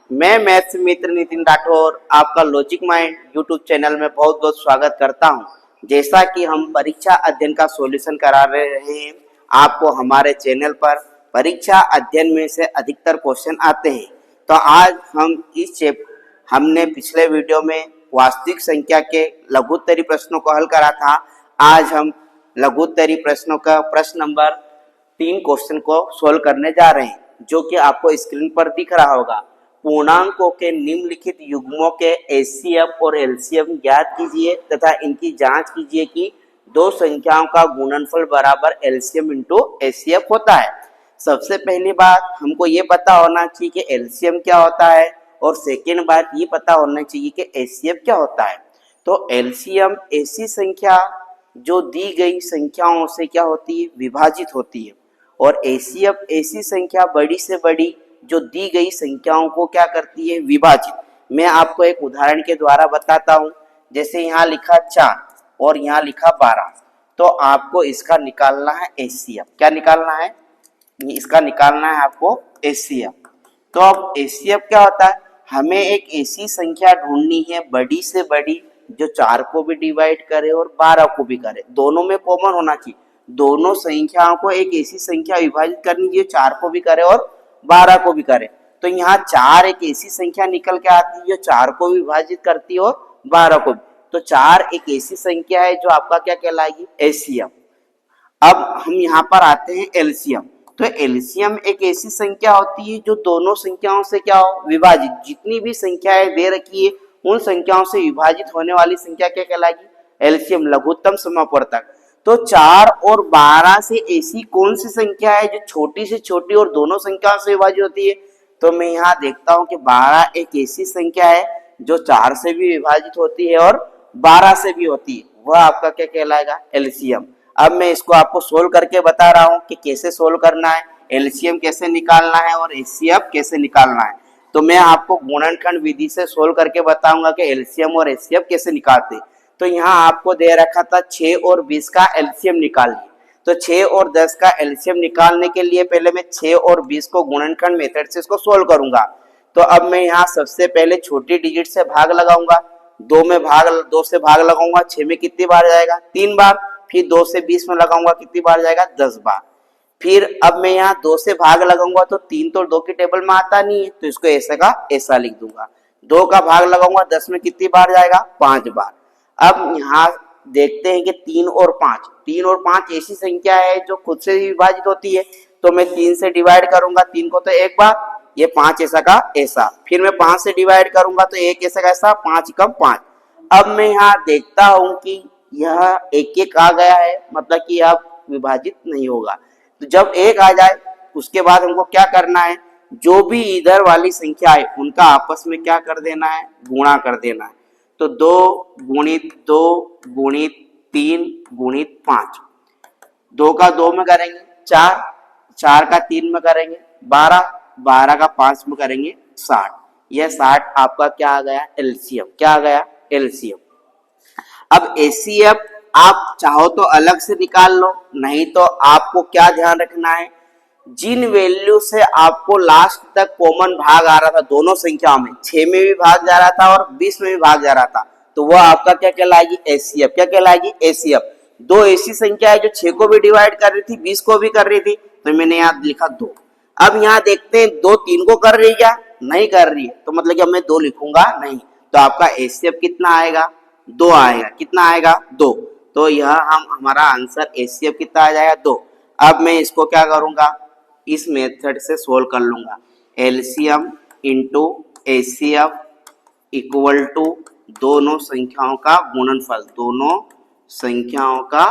मैं मैथ्स मित्र नितिन राठौर आपका logic mind YouTube channel में बहुत बहुत स्वागत करता हूं। जैसा कि हम परीक्षा अध्ययन का सॉल्यूशन करा रहे हैं, आपको हमारे चैनल पर परीक्षा अध्ययन में से अधिकतर क्वेश्चन आते हैं। तो आज हम हमने पिछले वीडियो में वास्तविक संख्या के लघुत्तरी प्रश्नों को हल करा था। आज हम लघुत्तरी प्रश्नों का प्रश्न नंबर 3 क्वेश्चन को सोल्व करने जा रहे हैं, जो कि आपको स्क्रीन पर दिख रहा होगा। पूर्णांकों के निम्नलिखित युग्मों के एचसीएफ और एलसीएम ज्ञात कीजिए तथा इनकी जांच कीजिए कि दो संख्याओं का गुणनफल बराबर एलसीएम इंटू एचसीएफ होता है। सबसे पहली बात हमको ये पता होना चाहिए कि एलसीएम क्या होता है, और सेकेंड बात ये पता होना चाहिए कि एचसीएफ क्या होता है। तो एलसीएम ऐसी संख्या जो दी गई संख्याओं से क्या होती है, विभाजित होती है, और एचसीएफ ऐसी संख्या बड़ी से बड़ी जो दी गई संख्याओं को क्या करती है, विभाजित। मैं आपको एक उदाहरण के द्वारा बताता हूं। जैसे यहाँ लिखा 4 और यहाँ लिखा 12, तो आपको इसका निकालना है एचसीएफ। क्या निकालना है? इसका निकालना है आपको एचसीएफ। तो अब एचसीएफ क्या होता है? हमें एक ऐसी संख्या ढूंढनी है बड़ी से बड़ी जो 4 को भी डिवाइड करे और 12 को भी करे, दोनों में कॉमन होना चाहिए। दोनों संख्याओं को एक ऐसी संख्या विभाजित करनी चाहिए 4 को भी करे और 12 को भी करे। तो यहाँ 4 एक ऐसी संख्या निकल के आती है जो 4 को भी विभाजित करती है और 12 को भी। तो 4 एक ऐसी संख्या है जो आपका क्या कहलाएगी, एचसीएफ। अब हम यहाँ पर आते हैं एलसीएम। तो एलसीएम एक ऐसी संख्या होती है जो दोनों संख्याओं से क्या हो, विभाजित। जितनी भी संख्याएं दे रखी है उन संख्याओं से विभाजित होने वाली संख्या क्या कहलाएगी, एलसीएम, लघुत्तम समापवर्तक। तो 4 और 12 से ऐसी कौन सी संख्या है जो छोटी से छोटी और दोनों संख्याओं से विभाजित होती है? तो मैं यहाँ देखता हूँ कि 12 एक ऐसी संख्या है जो 4 से भी विभाजित होती है और 12 से भी होती है, वह आपका क्या कहलाएगा, एलसीएम। अब मैं इसको आपको सोल्व करके बता रहा हूँ कि कैसे सोल्व करना है, एलसीएम कैसे निकालना है और एचसीएफ कैसे निकालना है। तो मैं आपको गुणनखंड विधि से सोल्व करके बताऊंगा कि एलसीएम और एचसीएफ कैसे निकालते हैं। तो यहाँ आपको दे रखा था 6 और 20 का एलसीएम निकालिए। तो 6 और 10 का एलसीएम निकालने के लिए पहले मैं 6 और 20 को गुणनखंड मेथड से इसको सोल्व करूंगा। तो अब मैं यहाँ सबसे पहले छोटी डिजिट से भाग लगाऊंगा। 2 से भाग लगाऊंगा, 6 में कितनी बार जाएगा, 3 बार। फिर 2 से 20 में लगाऊंगा, कितनी बार जाएगा, 10 बार। फिर अब मैं यहाँ 2 से भाग लगाऊंगा तो 3 तो 2 की टेबल में आता नहीं है, तो इसको ऐसा का ऐसा लिख दूंगा। 2 का भाग लगाऊंगा, 10 में कितनी बार जाएगा, 5 बार। अब यहाँ देखते हैं कि 3 और 5 ऐसी संख्या है जो खुद से ही विभाजित होती है। तो मैं 3 से डिवाइड करूंगा, 3 को तो एक बार, ये 5 ऐसा का ऐसा। फिर मैं 5 से डिवाइड करूंगा तो 1 ऐसा का ऐसा, 5 कम 5। अब मैं यहाँ देखता हूं कि यह एक आ गया है, मतलब कि अब विभाजित नहीं होगा। तो जब 1 आ जाए उसके बाद हमको क्या करना है, जो भी इधर वाली संख्या है उनका आपस में क्या कर देना है, गुणा कर देना है। तो 2 गुणित 2 गुणित 3 गुणित 5, 2 का 2 में करेंगे 4, 4 का 3 में करेंगे 12, 12 का 5 में करेंगे 60। यह 60 आपका क्या आ गया, एलसीएम। क्या आ गया, एलसीएम। अब एचसीएफ आप चाहो तो अलग से निकाल लो, नहीं तो आपको क्या ध्यान रखना है, जिन वैल्यू से आपको लास्ट तक कॉमन भाग आ रहा था दोनों संख्याओं में, 6 में भी भाग जा रहा था और 20 में भी भाग जा रहा था, तो वह आपका क्या कहलाएगी, एचसीएफ। क्या कहलाएगी, एचसीएफ। 2 ऐसी संख्या है जो 6 को भी डिवाइड कर रही थी, 20 को भी कर रही थी, तो मैंने यहाँ लिखा 2। अब यहाँ देखते हैं 2 3 को कर रही है क्या, नहीं कर रही है, तो मतलब कि अब मैं 2 लिखूंगा नहीं। तो आपका एचसीएफ कितना आएगा, 2 आएगा। कितना आएगा, 2। तो यह हमारा आंसर एचसीएफ कितना आ जाएगा, 2। अब मैं इसको क्या करूंगा, इस मेथड से सोल्व कर लूंगा। LCM into HCF equal to दोनों संख्याओं का गुणनफल। दोनों संख्याओं का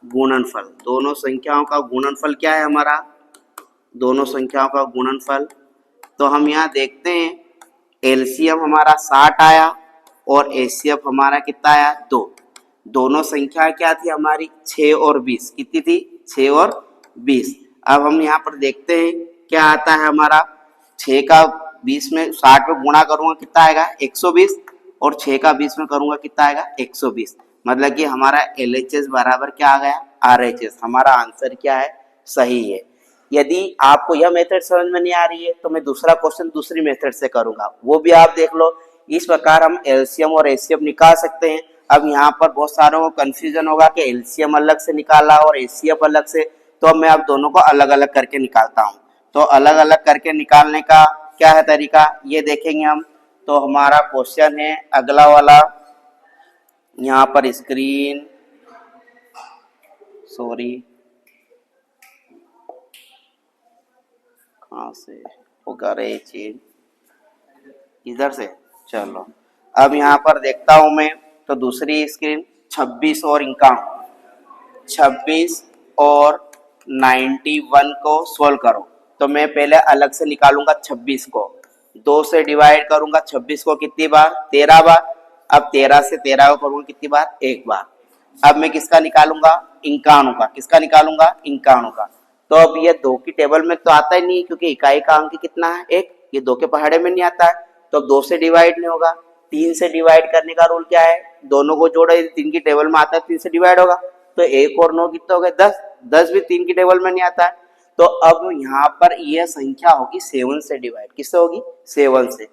गुणनफल। दोनों संख्याओं का गुणनफल क्या है हमारा, दोनों संख्याओं का गुणनफल। तो हम यहाँ देखते हैं एलसीएम हमारा 60 आया और एचसीएफ हमारा कितना आया, 2। दोनों संख्या क्या थी हमारी, 6 और 20। कितनी थी, 6 और 20। अब हम यहाँ पर देखते हैं क्या आता है हमारा, 6 का 20 में 60 में गुणा करूंगा कितना आएगा, 120, और 6 का 20 में करूंगा कितना आएगा, 120। मतलब कि हमारा एलएचएस बराबर क्या आ गया, आरएचएस। हमारा आंसर क्या है, सही है। यदि आपको यह मेथड समझ में नहीं आ रही है तो मैं दूसरा क्वेश्चन दूसरी मेथड से करूंगा, वो भी आप देख लो। इस प्रकार हम एलसीएम और एचसीएफ निकाल सकते हैं। अब यहाँ पर बहुत सारों को कंफ्यूजन होगा कि एलसीएम अलग से निकाला और एचसीएफ अलग से, तो अब मैं आप दोनों को अलग अलग करके निकालता हूँ। तो अलग अलग करके निकालने का क्या है तरीका, ये देखेंगे हम। तो हमारा क्वेश्चन है अगला वाला, यहाँ पर स्क्रीन सॉरी कहाँ से होगा रे चेंज, इधर से, चलो। अब यहाँ पर देखता हूँ मैं, तो दूसरी स्क्रीन 26 और 26 और 91 को सोल्व करो। तो मैं पहले अलग से निकालूंगा 26 को, 2 से डिवाइड करूंगा 26 को कितनी बार, 13 बार। अब 13 से 13 को करूंगा कितनी बार, 1 बार। अब मैं किसका निकालूंगा, 51 का। किसका निकालूंगा, 51 का। तो अब ये 2 की टेबल में तो आता ही नहीं, क्योंकि इकाई का अंक कितना है, 1। ये 2 के पहाड़े में नहीं आता है, तो 2 से डिवाइड नहीं होगा। 3 से डिवाइड करने का रूल क्या है, दोनों को जोड़े, 3 की टेबल में आता है, 3 से डिवाइड होगा। तो 1 और 9 कितने हो गए, 10। 10 भी 3 की टेबल में नहीं आता है। तो अब यहाँ पर यह संख्या होगी 7 से डिवाइड, किससे होगी, 7 से।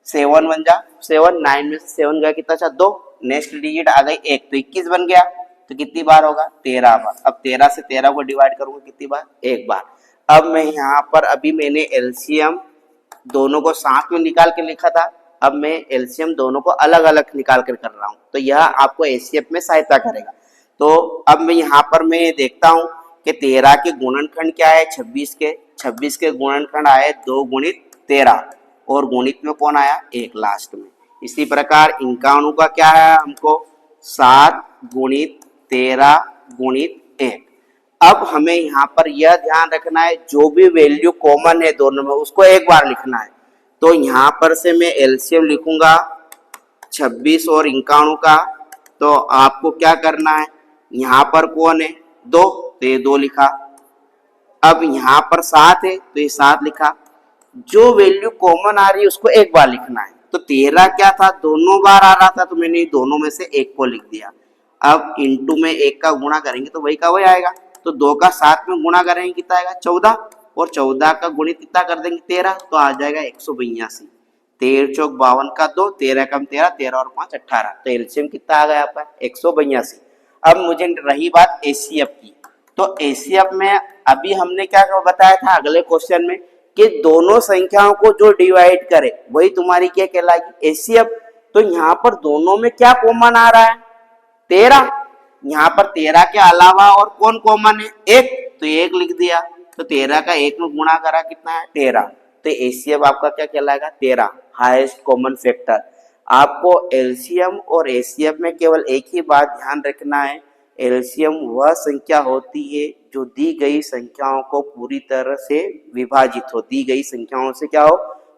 7 बन जा 7, 9 में से 7 गया कितना, 2। नेक्स्ट डिजिट आ गई 1, तो 21 बन गया। तो कितनी बार होगा, 13 बार। अब 13 से 13 को डिवाइड करूंगा कितनी बार, 1 बार। अब मैं यहाँ पर अभी मैंने एलसीएम दोनों को साथ में निकाल के लिखा था, अब मैं एलसीएम दोनों को अलग अलग निकाल कर रहा हूँ, तो यह आपको एचसीएफ में सहायता करेगा। तो अब मैं यहाँ पर मैं देखता हूँ कि 13 के गुणनखंड क्या है, 26 के गुणनखंड आए 2 गुणित 13, और गुणित में कौन आया, 1 लास्ट में। इसी प्रकार 51 का क्या है हमको, 7 गुणित 13 गुणित 1। अब हमें यहाँ पर यह ध्यान रखना है, जो भी वैल्यू कॉमन है दोनों में उसको 1 बार लिखना है। तो यहाँ पर से मैं एलसीएम लिखूंगा 26 और 51 का। तो आपको क्या करना है, यहाँ पर कौन है, 2, तो ये 2 लिखा। अब यहाँ पर 7 है तो ये 7 लिखा। जो वैल्यू कॉमन आ रही है उसको 1 बार लिखना है। तो 13 क्या था, दोनों बार आ रहा था, तो मैंने दोनों में से 1 को लिख दिया। अब इंटू में 1 का गुणा करेंगे तो वही का वही आएगा। तो 2 का 7 में गुणा करेंगे कितना आएगा, 14, और 14 का गुणित कितना कर देंगे, 13, तो आ जाएगा 182। 13 चौक 52 का 2, 13 कम 13, 13 और 5 18। तो एलसीएम कितना आ गया आपका, 182। अब मुझे रही बात एचसीएफ की। तो एचसीएफ में अभी हमने क्या बताया था अगले क्वेश्चन में, कि दोनों संख्याओं को जो डिवाइड करे वही तुम्हारी क्या कहलाएगी, एचसीएफ। तो यहाँ पर दोनों में क्या कॉमन आ रहा है, 13। यहाँ पर 13 के अलावा और कौन कॉमन है, 1, तो 1 लिख दिया। तो 13 का 1 में गुणा करा कितना है, 13। तो एचसीएफ आपका क्या कहलाएगा, 13, हाईएस्ट कॉमन फैक्टर। आपको एलसीएम और एचसीएफ में केवल एक ही बात ध्यान रखना है, एलसीएम वह संख्या होती है जो दी गई संख्याओं को पूरी तरह से विभाजित हो, दी गई संख्याओं से क्या हो,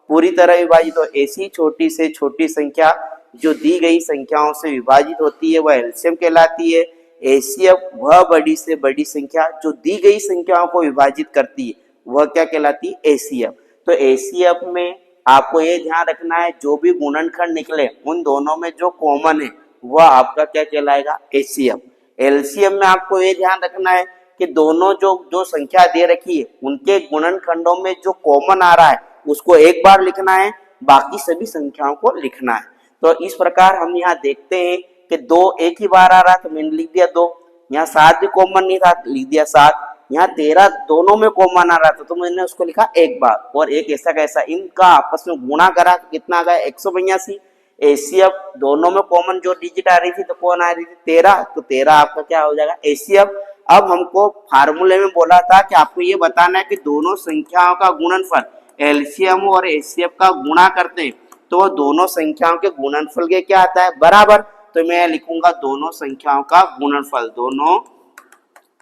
पूरी तरह विभाजित हो। ऐसी छोटी से छोटी संख्या जो दी गई संख्याओं से विभाजित होती है वह एलसीएम कहलाती है। एचसीएफ वह बड़ी से बड़ी संख्या जो दी गई संख्याओं को विभाजित करती है वह क्या कहलाती है, एचसीएफ। तो एचसीएफ में आपको ये ध्यान रखना है, जो भी गुणनखंड निकले उन दोनों में जो कॉमन है वह आपका क्या कहलाएगा, एचसीएफ। एलसीएम में आपको ये ध्यान रखना है कि दोनों जो संख्या दे रखी है उनके गुणनखंडों में जो कॉमन आ रहा है उसको 1 बार लिखना है, बाकी सभी संख्याओं को लिखना है। तो इस प्रकार हम यहाँ देखते हैं कि 2 एक ही बार आ रहा है तो मैंने लिख दिया 2। यहाँ 7 भी कॉमन नहीं था, लिख दिया 7। यहाँ 13 दोनों में कॉमन आ रहा था तो मैंने उसको लिखा 1 बार। और एक ऐसा कैसा, इनका आपस में गुणा करा तो कितना आ गया, 182। एचसीएफ दोनों में कॉमन जो डिजिट आ रही थी तो कौन आ रही थी, 13। तो 13 आपका क्या हो जाएगा, एचसीएफ। अब हमको फार्मूले में बोला था कि आपको ये बताना है कि दोनों संख्याओं का गुणनफल एलसीएम और एचसीएफ का गुणा करते हैं तो वो दोनों संख्याओं के गुणनफल के क्या आता है, बराबर। तो मैं लिखूंगा दोनों संख्याओं का गुणनफल, दोनों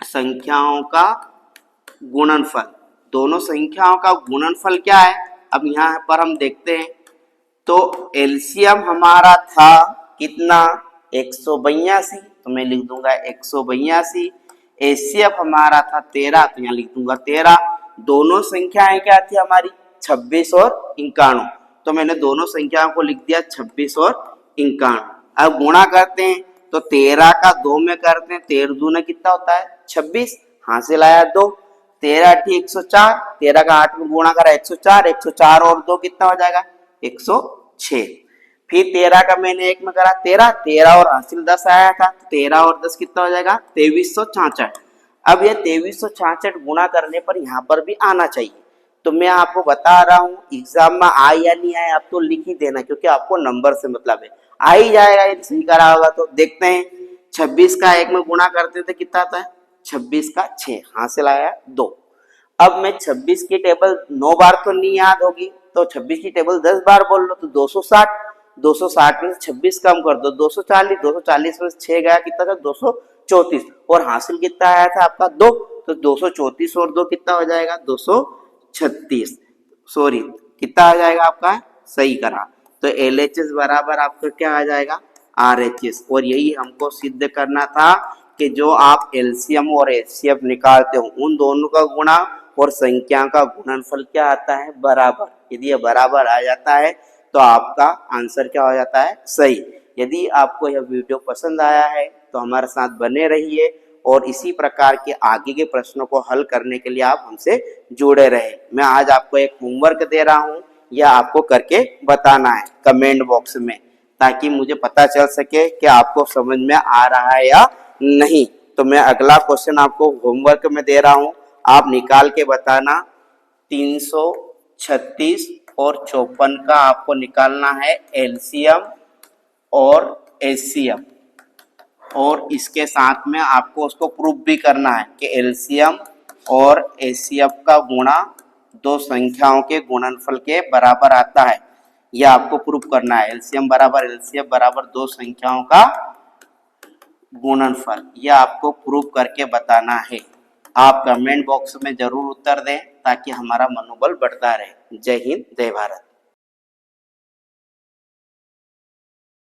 संख्याओं का गुणनफल। दोनों संख्याओं का गुणनफल क्या है, अब यहाँ पर हम देखते हैं। तो एलसीएम हमारा था कितना, 182, तो मैं लिख दूंगा 182। एचसीएफ हमारा था 13, तो यहाँ लिख दूंगा 13। दोनों संख्याएं क्या थी हमारी, 26 और 51। तो मैंने दोनों संख्याओं को लिख दिया 26 और 51। अब गुणा करते हैं तो 13 का 2 में करते हैं, 13 दूना कितना होता है, 26, हासिल आया 2। 13 × 104, 13 का 8 में गुणा करा 104, 104 और 2 कितना हो जाएगा 106। फिर 13 का मैंने 1 में करा 13, 13 और हासिल 10 आया था, 13 और 10 कितना हो जाएगा 2366। अब ये 2366 गुणा करने पर यहाँ पर भी आना चाहिए, तो मैं आपको बता रहा हूँ एग्जाम में आए या नहीं आए आप तो लिख ही देना, क्योंकि आपको नंबर से मतलब है, आ ही जाएगा यदि सही करा होगा तो। देखते हैं 26 का 1 में गुणा करते थे कितना आता है 26 का 6, हासिल आया 2। अब मैं 26 की टेबल 9 बार तो नहीं याद होगी, तो 26 की टेबल 10 बार बोल लो तो 260, 260 में से 26 कम कर दो 240, 240 में से 6 गया कितना था 234, और हासिल कितना आया था आपका 2, तो 234 और 2 कितना हो जाएगा 236, सॉरी कितना आ जाएगा आपका सही करा, तो LHS बराबर आपका क्या आ जाएगा RHS। और यही हमको सिद्ध करना था कि जो आप LCM और HCF निकालते हो उन दोनों का गुणा और संख्या का गुणनफल क्या आता है बराबर। यदि ये बराबर आ जाता है तो आपका आंसर क्या हो जाता है सही। यदि आपको यह वीडियो पसंद आया है तो हमारे साथ बने रहिए और इसी प्रकार के आगे के प्रश्नों को हल करने के लिए आप हमसे जुड़े रहे। मैं आज आपको एक होमवर्क दे रहा हूँ, यह आपको करके बताना है कमेंट बॉक्स में, ताकि मुझे पता चल सके कि आपको समझ में आ रहा है या नहीं। तो मैं अगला क्वेश्चन आपको होमवर्क में दे रहा हूँ, आप निकाल के बताना। 336 और 54 का आपको निकालना है LCM और HCF, और इसके साथ में आपको उसको प्रूफ भी करना है कि LCM और HCF का गुणा दो संख्याओं के गुणनफल के बराबर आता है। यह आपको प्रूफ करना है, LCM बराबर LCF बराबर दो संख्याओं का गुणनफल, यह आपको प्रूफ करके बताना है। आप कमेंट बॉक्स में जरूर उत्तर दें ताकि हमारा मनोबल बढ़ता रहे। जय हिंद, जय भारत।